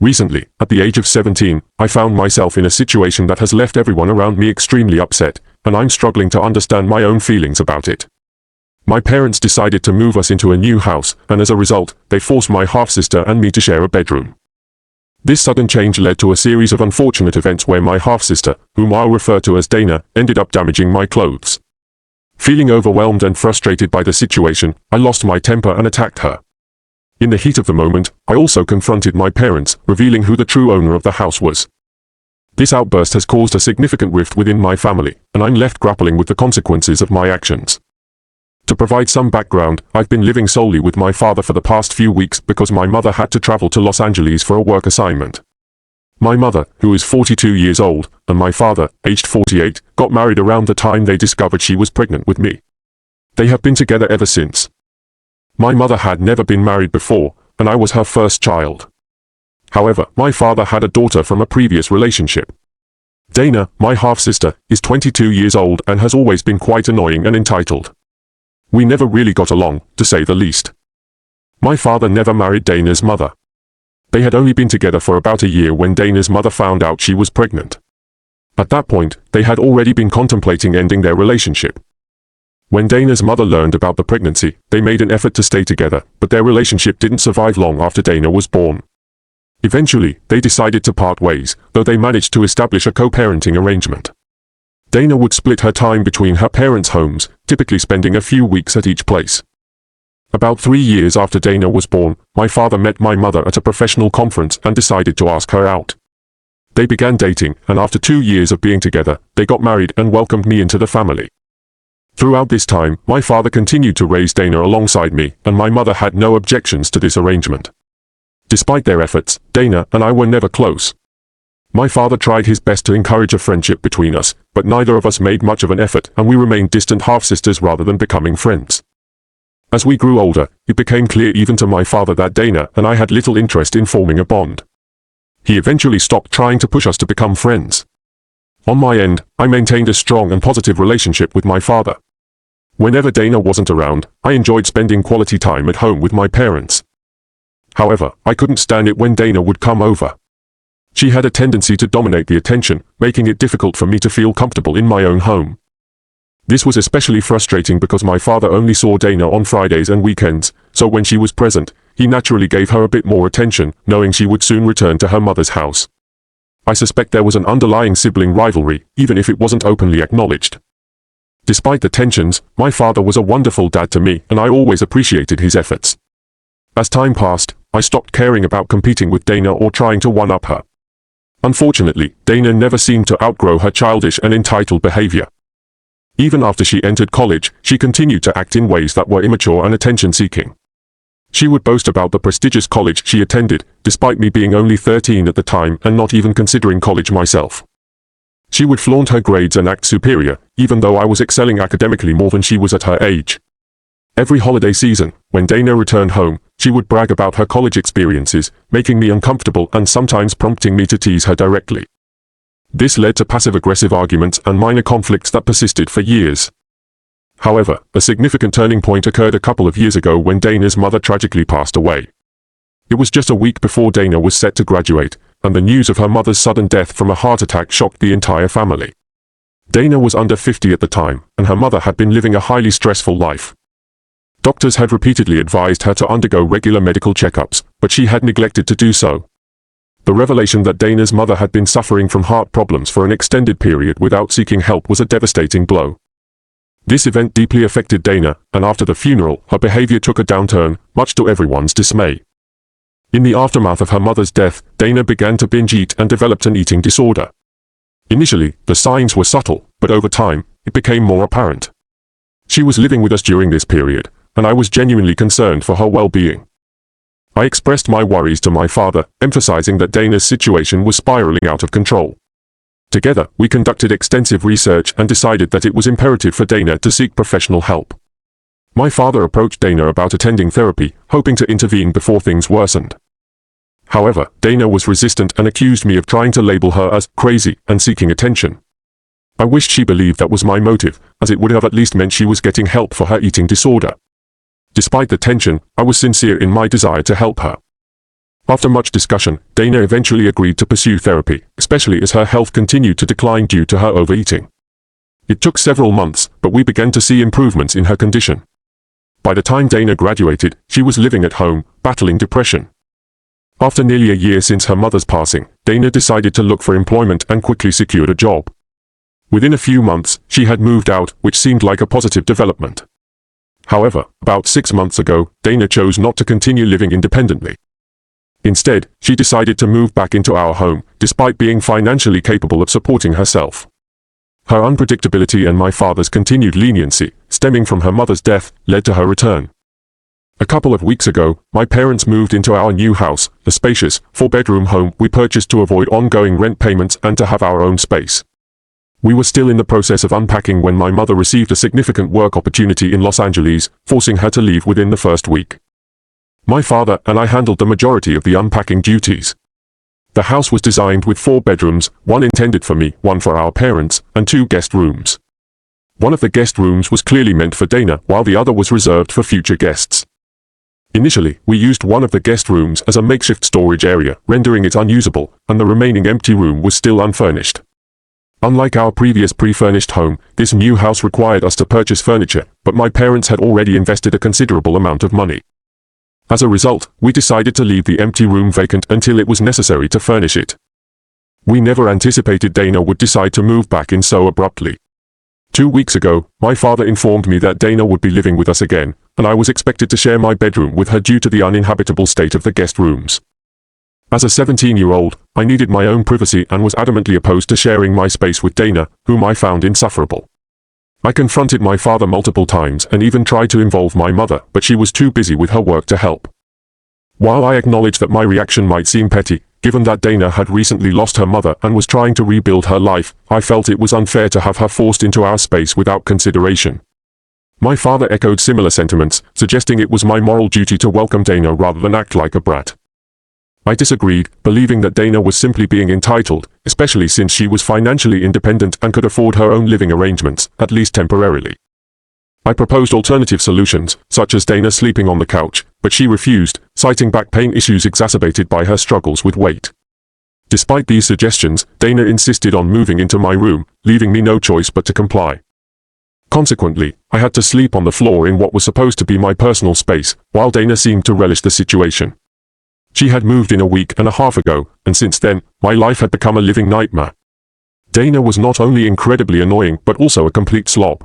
Recently, at the age of 17, I found myself in a situation that has left everyone around me extremely upset, and I'm struggling to understand my own feelings about it. My parents decided to move us into a new house, and as a result, they forced my half-sister and me to share a bedroom. This sudden change led to a series of unfortunate events where my half-sister, whom I'll refer to as Dana, ended up damaging my clothes. Feeling overwhelmed and frustrated by the situation, I lost my temper and attacked her. In the heat of the moment, I also confronted my parents, revealing who the true owner of the house was. This outburst has caused a significant rift within my family, and I'm left grappling with the consequences of my actions. To provide some background, I've been living solely with my father for the past few weeks because my mother had to travel to Los Angeles for a work assignment. My mother, who is 42 years old, and my father, aged 48, got married around the time they discovered she was pregnant with me. They have been together ever since. My mother had never been married before, and I was her first child. However, my father had a daughter from a previous relationship. Dana, my half-sister, is 22 years old and has always been quite annoying and entitled. We never really got along, to say the least. My father never married Dana's mother. They had only been together for about a year when Dana's mother found out she was pregnant. At that point, they had already been contemplating ending their relationship. When Dana's mother learned about the pregnancy, they made an effort to stay together, but their relationship didn't survive long after Dana was born. Eventually, they decided to part ways, though they managed to establish a co-parenting arrangement. Dana would split her time between her parents' homes, typically spending a few weeks at each place. About 3 years after Dana was born, my father met my mother at a professional conference and decided to ask her out. They began dating, and after 2 years of being together, they got married and welcomed me into the family. Throughout this time, my father continued to raise Dana alongside me, and my mother had no objections to this arrangement. Despite their efforts, Dana and I were never close. My father tried his best to encourage a friendship between us, but neither of us made much of an effort, and we remained distant half-sisters rather than becoming friends. As we grew older, it became clear even to my father that Dana and I had little interest in forming a bond. He eventually stopped trying to push us to become friends. On my end, I maintained a strong and positive relationship with my father. Whenever Dana wasn't around, I enjoyed spending quality time at home with my parents. However, I couldn't stand it when Dana would come over. She had a tendency to dominate the attention, making it difficult for me to feel comfortable in my own home. This was especially frustrating because my father only saw Dana on Fridays and weekends, so when she was present, he naturally gave her a bit more attention, knowing she would soon return to her mother's house. I suspect there was an underlying sibling rivalry, even if it wasn't openly acknowledged. Despite the tensions, my father was a wonderful dad to me, and I always appreciated his efforts. As time passed, I stopped caring about competing with Dana or trying to one-up her. Unfortunately, Dana never seemed to outgrow her childish and entitled behavior. Even after she entered college, she continued to act in ways that were immature and attention-seeking. She would boast about the prestigious college she attended, despite me being only 13 at the time and not even considering college myself. She would flaunt her grades and act superior, even though I was excelling academically more than she was at her age. Every holiday season, when Dana returned home, she would brag about her college experiences, making me uncomfortable and sometimes prompting me to tease her directly. This led to passive-aggressive arguments and minor conflicts that persisted for years. However, a significant turning point occurred a couple of years ago when Dana's mother tragically passed away. It was just a week before Dana was set to graduate, and the news of her mother's sudden death from a heart attack shocked the entire family. Dana was under 50 at the time, and her mother had been living a highly stressful life. Doctors had repeatedly advised her to undergo regular medical checkups, but she had neglected to do so. The revelation that Dana's mother had been suffering from heart problems for an extended period without seeking help was a devastating blow. This event deeply affected Dana, and after the funeral, her behavior took a downturn, much to everyone's dismay. In the aftermath of her mother's death, Dana began to binge eat and developed an eating disorder. Initially, the signs were subtle, but over time, it became more apparent. She was living with us during this period, and I was genuinely concerned for her well-being. I expressed my worries to my father, emphasizing that Dana's situation was spiraling out of control. Together, we conducted extensive research and decided that it was imperative for Dana to seek professional help. My father approached Dana about attending therapy, hoping to intervene before things worsened. However, Dana was resistant and accused me of trying to label her as crazy and seeking attention. I wished she believed that was my motive, as it would have at least meant she was getting help for her eating disorder. Despite the tension, I was sincere in my desire to help her. After much discussion, Dana eventually agreed to pursue therapy, especially as her health continued to decline due to her overeating. It took several months, but we began to see improvements in her condition. By the time Dana graduated, she was living at home, battling depression. After nearly a year since her mother's passing, Dana decided to look for employment and quickly secured a job. Within a few months, she had moved out, which seemed like a positive development. However, about 6 months ago, Dana chose not to continue living independently. Instead, she decided to move back into our home, despite being financially capable of supporting herself. Her unpredictability and my father's continued leniency, stemming from her mother's death, led to her return. A couple of weeks ago, my parents moved into our new house, a spacious, 4-bedroom home we purchased to avoid ongoing rent payments and to have our own space. We were still in the process of unpacking when my mother received a significant work opportunity in Los Angeles, forcing her to leave within the first week. My father and I handled the majority of the unpacking duties. The house was designed with 4 bedrooms, one intended for me, one for our parents, and 2 guest rooms. One of the guest rooms was clearly meant for Dana, while the other was reserved for future guests. Initially, we used one of the guest rooms as a makeshift storage area, rendering it unusable, and the remaining empty room was still unfurnished. Unlike our previous pre-furnished home, this new house required us to purchase furniture, but my parents had already invested a considerable amount of money. As a result, we decided to leave the empty room vacant until it was necessary to furnish it. We never anticipated Dana would decide to move back in so abruptly. 2 weeks ago, my father informed me that Dana would be living with us again, and I was expected to share my bedroom with her due to the uninhabitable state of the guest rooms. As a 17-year-old, I needed my own privacy and was adamantly opposed to sharing my space with Dana, whom I found insufferable. I confronted my father multiple times and even tried to involve my mother, but she was too busy with her work to help. While I acknowledge that my reaction might seem petty, given that Dana had recently lost her mother and was trying to rebuild her life, I felt it was unfair to have her forced into our space without consideration. My father echoed similar sentiments, suggesting it was my moral duty to welcome Dana rather than act like a brat. I disagreed, believing that Dana was simply being entitled, especially since she was financially independent and could afford her own living arrangements, at least temporarily. I proposed alternative solutions, such as Dana sleeping on the couch, but she refused, citing back pain issues exacerbated by her struggles with weight. Despite these suggestions, Dana insisted on moving into my room, leaving me no choice but to comply. Consequently, I had to sleep on the floor in what was supposed to be my personal space, while Dana seemed to relish the situation. She had moved in a week and a half ago, and since then, my life had become a living nightmare. Dana was not only incredibly annoying but also a complete slob.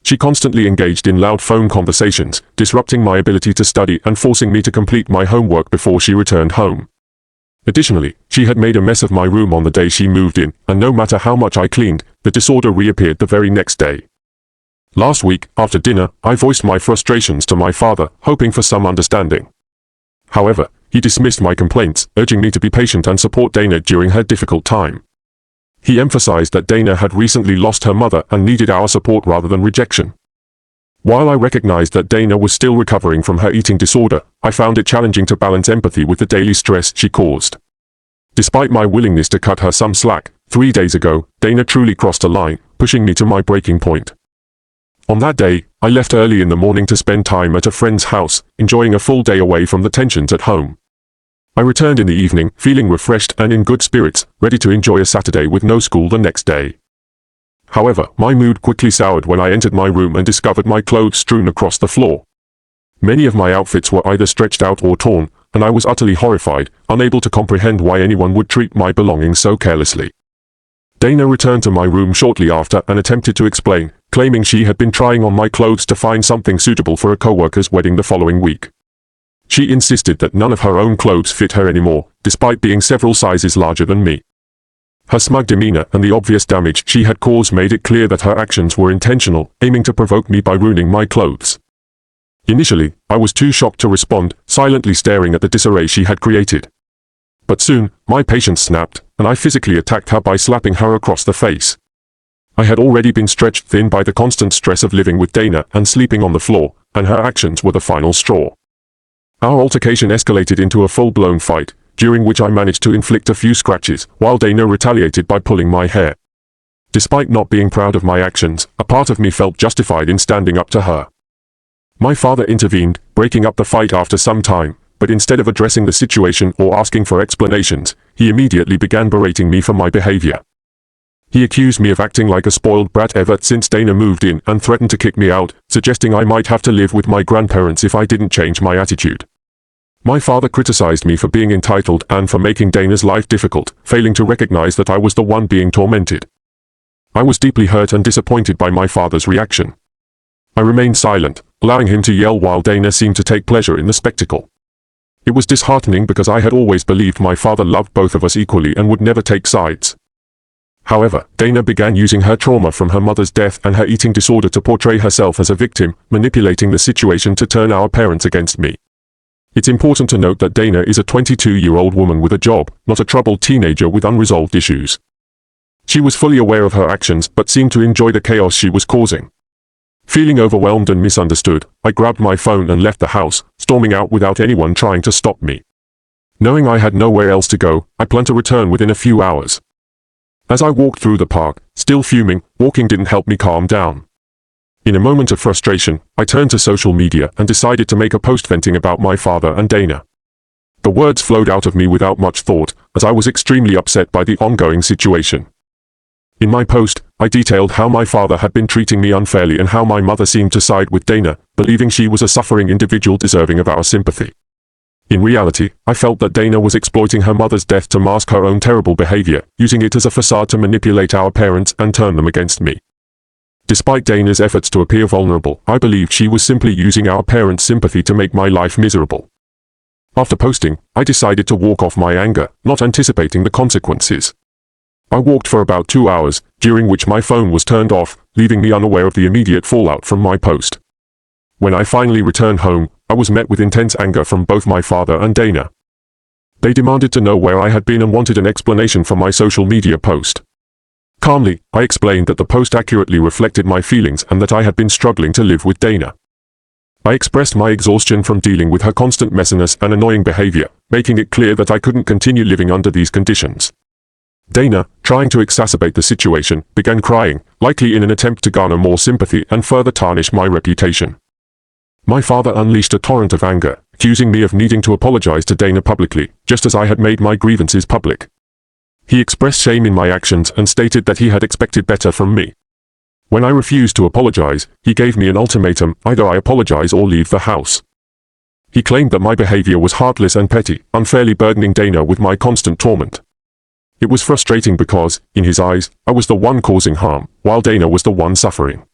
She constantly engaged in loud phone conversations, disrupting my ability to study and forcing me to complete my homework before she returned home. Additionally, she had made a mess of my room on the day she moved in, and no matter how much I cleaned, the disorder reappeared the very next day. Last week, after dinner, I voiced my frustrations to my father, hoping for some understanding. However, he dismissed my complaints, urging me to be patient and support Dana during her difficult time. He emphasized that Dana had recently lost her mother and needed our support rather than rejection. While I recognized that Dana was still recovering from her eating disorder, I found it challenging to balance empathy with the daily stress she caused. Despite my willingness to cut her some slack, 3 days ago, Dana truly crossed a line, pushing me to my breaking point. On that day, I left early in the morning to spend time at a friend's house, enjoying a full day away from the tensions at home. I returned in the evening, feeling refreshed and in good spirits, ready to enjoy a Saturday with no school the next day. However, my mood quickly soured when I entered my room and discovered my clothes strewn across the floor. Many of my outfits were either stretched out or torn, and I was utterly horrified, unable to comprehend why anyone would treat my belongings so carelessly. Dana returned to my room shortly after and attempted to explain, claiming she had been trying on my clothes to find something suitable for a coworker's wedding the following week. She insisted that none of her own clothes fit her anymore, despite being several sizes larger than me. Her smug demeanor and the obvious damage she had caused made it clear that her actions were intentional, aiming to provoke me by ruining my clothes. Initially, I was too shocked to respond, silently staring at the disarray she had created. But soon, my patience snapped, and I physically attacked her by slapping her across the face. I had already been stretched thin by the constant stress of living with Dana and sleeping on the floor, and her actions were the final straw. Our altercation escalated into a full-blown fight, during which I managed to inflict a few scratches, while Dana retaliated by pulling my hair. Despite not being proud of my actions, a part of me felt justified in standing up to her. My father intervened, breaking up the fight after some time, but instead of addressing the situation or asking for explanations, he immediately began berating me for my behavior. He accused me of acting like a spoiled brat ever since Dana moved in and threatened to kick me out, suggesting I might have to live with my grandparents if I didn't change my attitude. My father criticized me for being entitled and for making Dana's life difficult, failing to recognize that I was the one being tormented. I was deeply hurt and disappointed by my father's reaction. I remained silent, allowing him to yell while Dana seemed to take pleasure in the spectacle. It was disheartening because I had always believed my father loved both of us equally and would never take sides. However, Dana began using her trauma from her mother's death and her eating disorder to portray herself as a victim, manipulating the situation to turn our parents against me. It's important to note that Dana is a 22-year-old woman with a job, not a troubled teenager with unresolved issues. She was fully aware of her actions but seemed to enjoy the chaos she was causing. Feeling overwhelmed and misunderstood, I grabbed my phone and left the house, storming out without anyone trying to stop me. Knowing I had nowhere else to go, I planned to return within a few hours. As I walked through the park, still fuming, walking didn't help me calm down. In a moment of frustration, I turned to social media and decided to make a post venting about my father and Dana. The words flowed out of me without much thought, as I was extremely upset by the ongoing situation. In my post, I detailed how my father had been treating me unfairly and how my mother seemed to side with Dana, believing she was a suffering individual deserving of our sympathy. In reality, I felt that Dana was exploiting her mother's death to mask her own terrible behavior, using it as a facade to manipulate our parents and turn them against me. Despite Dana's efforts to appear vulnerable, I believed she was simply using our parents' sympathy to make my life miserable. After posting, I decided to walk off my anger, not anticipating the consequences. I walked for about 2 hours, during which my phone was turned off, leaving me unaware of the immediate fallout from my post. When I finally returned home, I was met with intense anger from both my father and Dana. They demanded to know where I had been and wanted an explanation for my social media post. Calmly, I explained that the post accurately reflected my feelings and that I had been struggling to live with Dana. I expressed my exhaustion from dealing with her constant messiness and annoying behavior, making it clear that I couldn't continue living under these conditions. Dana, trying to exacerbate the situation, began crying, likely in an attempt to garner more sympathy and further tarnish my reputation. My father unleashed a torrent of anger, accusing me of needing to apologize to Dana publicly, just as I had made my grievances public. He expressed shame in my actions and stated that he had expected better from me. When I refused to apologize, he gave me an ultimatum: either I apologize or leave the house. He claimed that my behavior was heartless and petty, unfairly burdening Dana with my constant torment. It was frustrating because, in his eyes, I was the one causing harm, while Dana was the one suffering.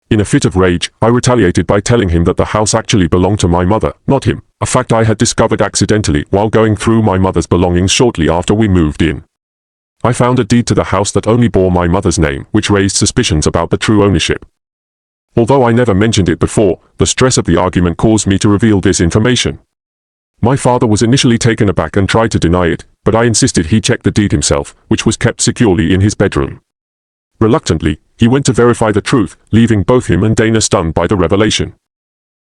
In a fit of rage, I retaliated by telling him that the house actually belonged to my mother, not him, a fact I had discovered accidentally while going through my mother's belongings shortly after we moved in. I found a deed to the house that only bore my mother's name, which raised suspicions about the true ownership. Although I never mentioned it before, the stress of the argument caused me to reveal this information. My father was initially taken aback and tried to deny it, but I insisted he check the deed himself, which was kept securely in his bedroom. Reluctantly, he went to verify the truth, leaving both him and Dana stunned by the revelation.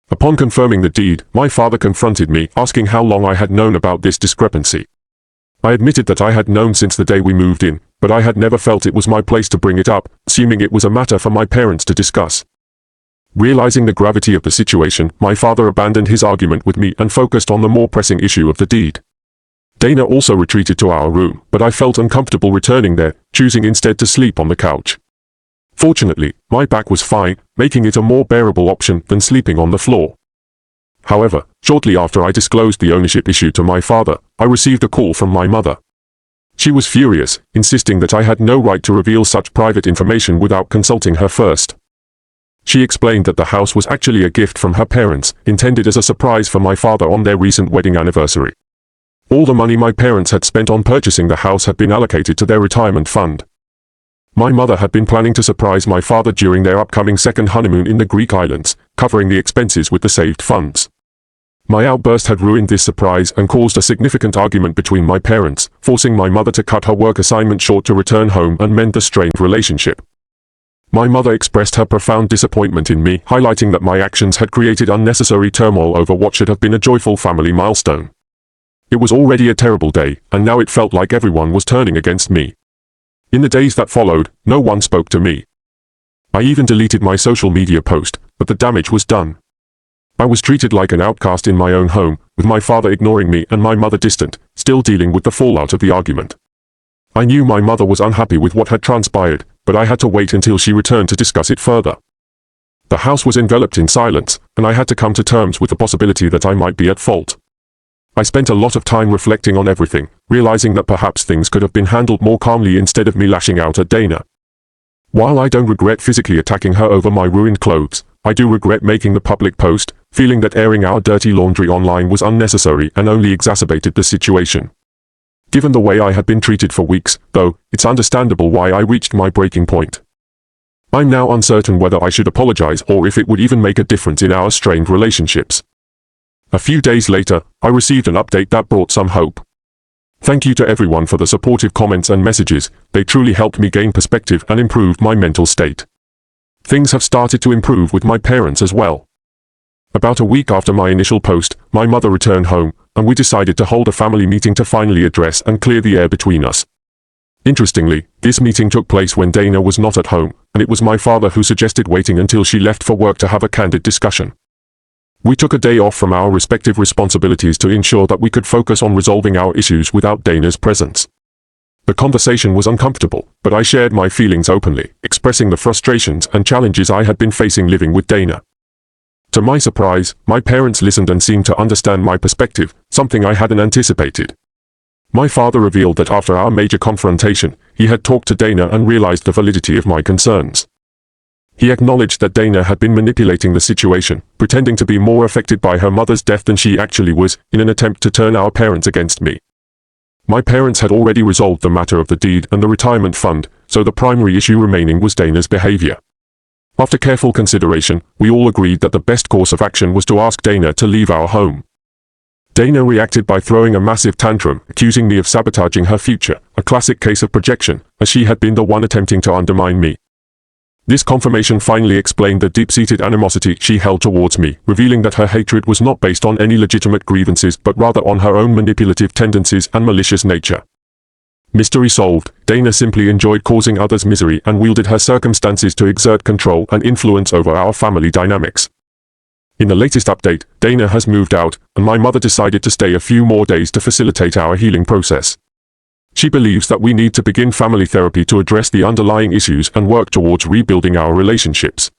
Upon confirming the deed, my father confronted me, asking how long I had known about this discrepancy. I admitted that I had known since the day we moved in, but I had never felt it was my place to bring it up, assuming it was a matter for my parents to discuss. Realizing the gravity of the situation, my father abandoned his argument with me and focused on the more pressing issue of the deed. Dana also retreated to our room, but I felt uncomfortable returning there, choosing instead to sleep on the couch. Fortunately, my back was fine, making it a more bearable option than sleeping on the floor. However, shortly after I disclosed the ownership issue to my father, I received a call from my mother. She was furious, insisting that I had no right to reveal such private information without consulting her first. She explained that the house was actually a gift from her parents, intended as a surprise for my father on their recent wedding anniversary. All the money my parents had spent on purchasing the house had been allocated to their retirement fund. My mother had been planning to surprise my father during their upcoming second honeymoon in the Greek islands, covering the expenses with the saved funds. My outburst had ruined this surprise and caused a significant argument between my parents, forcing my mother to cut her work assignment short to return home and mend the strained relationship. My mother expressed her profound disappointment in me, highlighting that my actions had created unnecessary turmoil over what should have been a joyful family milestone. It was already a terrible day, and now it felt like everyone was turning against me. In the days that followed, no one spoke to me. I even deleted my social media post, but the damage was done. I was treated like an outcast in my own home, with my father ignoring me and my mother distant, still dealing with the fallout of the argument. I knew my mother was unhappy with what had transpired, but I had to wait until she returned to discuss it further. The house was enveloped in silence, and I had to come to terms with the possibility that I might be at fault. I spent a lot of time reflecting on everything, realizing that perhaps things could have been handled more calmly instead of me lashing out at Dana. While I don't regret physically attacking her over my ruined clothes, I do regret making the public post, feeling that airing our dirty laundry online was unnecessary and only exacerbated the situation. Given the way I had been treated for weeks, though, it's understandable why I reached my breaking point. I'm now uncertain whether I should apologize or if it would even make a difference in our strained relationships. A few days later, I received an update that brought some hope. Thank you to everyone for the supportive comments and messages, they truly helped me gain perspective and improved my mental state. Things have started to improve with my parents as well. About a week after my initial post, my mother returned home, and we decided to hold a family meeting to finally address and clear the air between us. Interestingly, this meeting took place when Dana was not at home, and it was my father who suggested waiting until she left for work to have a candid discussion. We took a day off from our respective responsibilities to ensure that we could focus on resolving our issues without Dana's presence. The conversation was uncomfortable, but I shared my feelings openly, expressing the frustrations and challenges I had been facing living with Dana. To my surprise, my parents listened and seemed to understand my perspective, something I hadn't anticipated. My father revealed that after our major confrontation, he had talked to Dana and realized the validity of my concerns. He acknowledged that Dana had been manipulating the situation, pretending to be more affected by her mother's death than she actually was, in an attempt to turn our parents against me. My parents had already resolved the matter of the deed and the retirement fund, so the primary issue remaining was Dana's behavior. After careful consideration, we all agreed that the best course of action was to ask Dana to leave our home. Dana reacted by throwing a massive tantrum, accusing me of sabotaging her future, a classic case of projection, as she had been the one attempting to undermine me. This confirmation finally explained the deep-seated animosity she held towards me, revealing that her hatred was not based on any legitimate grievances but rather on her own manipulative tendencies and malicious nature. Mystery solved, Dana simply enjoyed causing others misery and wielded her circumstances to exert control and influence over our family dynamics. In the latest update, Dana has moved out, and my mother decided to stay a few more days to facilitate our healing process. She believes that we need to begin family therapy to address the underlying issues and work towards rebuilding our relationships.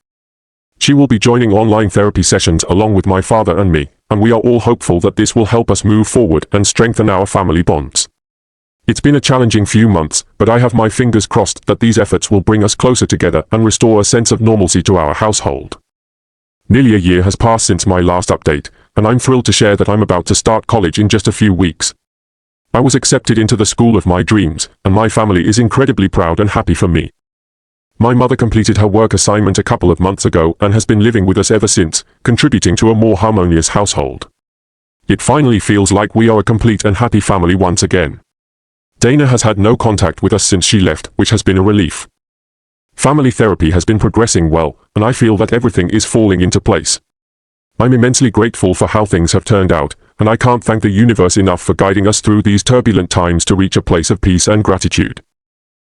She will be joining online therapy sessions along with my father and me, and we are all hopeful that this will help us move forward and strengthen our family bonds. It's been a challenging few months, but I have my fingers crossed that these efforts will bring us closer together and restore a sense of normalcy to our household. Nearly a year has passed since my last update, and I'm thrilled to share that I'm about to start college in just a few weeks. I was accepted into the school of my dreams, and my family is incredibly proud and happy for me. My mother completed her work assignment a couple of months ago and has been living with us ever since, contributing to a more harmonious household. It finally feels like we are a complete and happy family once again. Dana has had no contact with us since she left, which has been a relief. Family therapy has been progressing well, and I feel that everything is falling into place. I'm immensely grateful for how things have turned out, and I can't thank the universe enough for guiding us through these turbulent times to reach a place of peace and gratitude.